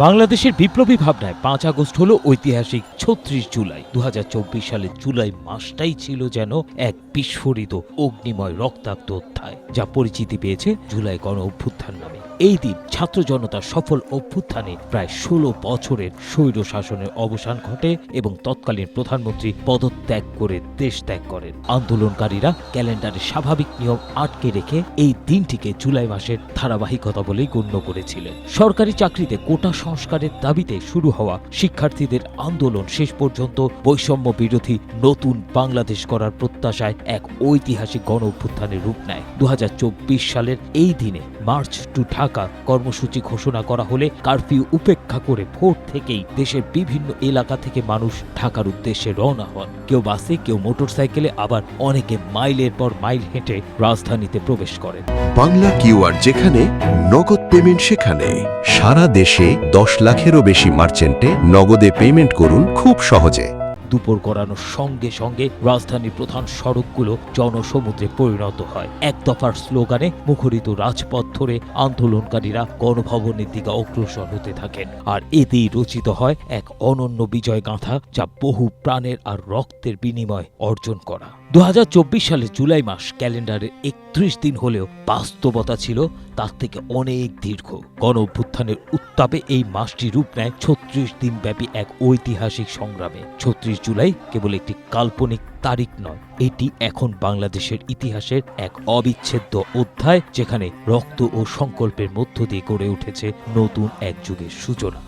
বাংলাদেশের বিপ্লবী ভাবনায় ৫ আগস্ট হলো ঐতিহাসিক ৩৬ জুলাই। ২০২৪ সালের জুলাই মাসটাই ছিল যেন এক বিস্ফোরিত অগ্নিময় রক্তাক্ত অধ্যায়, যা পরিচিতি পেয়েছে জুলাই গণ অভ্যুত্থান নামে। এই দিন ছাত্র জনতার সফল অভ্যুত্থানে প্রায় ১৬ বছরের স্বৈর শাসনের অবসান ঘটে এবং তৎকালীন প্রধানমন্ত্রী পদত্যাগ করে দেশ ত্যাগ করেন। আন্দোলনকারীরা ক্যালেন্ডারের স্বাভাবিক নিয়ম আটকে রেখে এই দিনটিকে জুলাই মাসের ধারাবাহিকতা বলেই গণ্য করেছিলেন। সরকারি চাকরিতে কোটা সংস্কারের দাবিতে শুরু হওয়া শিক্ষার্থীদের আন্দোলন শেষ পর্যন্ত বৈষম্য বিরোধী নতুন বাংলাদেশ করার প্রত্যাশায় এক ঐতিহাসিক গণ অভ্যুত্থানের রূপ নেয়। ২০২৪ সালের এই দিনে মার্চ টু ঢাকা কর্মসূচি ঘোষণা করা হলে কারফিউ উপেক্ষা করে ভোর থেকেই দেশের বিভিন্ন এলাকা থেকে মানুষ ঢাকার উদ্দেশ্যে রওনা হন। কেউ বাসে, কেউ মোটরসাইকেলে, আবার অনেকে মাইলের পর মাইল হেঁটে রাজধানীতে প্রবেশ করেন। বাংলা কিউআর যেখানে, নগদ পেমেন্ট সেখানে। সারা দেশে ১০ লাখেরও বেশি মার্চেন্টে নগদে পেমেন্ট করুন খুব সহজে। দুপুর গড়ানোর সঙ্গে সঙ্গে রাজধানীর প্রধান সড়কগুলো জনসমুদ্রে পরিণত হয়। এক দফার স্লোগানে মুখরিত রাজপথ ধরে আন্দোলনকারীরা গণভবনের দিকে অগ্রসর হতে থাকেন। আর এতেই রচিত হয় এক অনন্য বিজয় গাথা, যা বহু প্রাণের আর রক্তের বিনিময় অর্জন করা। ২০২৪ সালে জুলাই মাস ক্যালেন্ডারে ৩১ দিন হলেও বাস্তবতা ছিল তার থেকে অনেক দীর্ঘ। গণ অভ্যুত্থানের উত্তাপে এই মাসটি রূপ নেয় ৩৬ দিন ব্যাপী এক ঐতিহাসিক সংগ্রামে। ৩৬ জুলাই কেবল একটি কাল্পনিক তারিখ নয়, এটি এখন বাংলাদেশের ইতিহাসের এক অবিচ্ছেদ্য অধ্যায়, যেখানে রক্ত ও সংকল্পের মধ্য দিয়ে গড়ে উঠেছে নতুন এক যুগের সূচনা।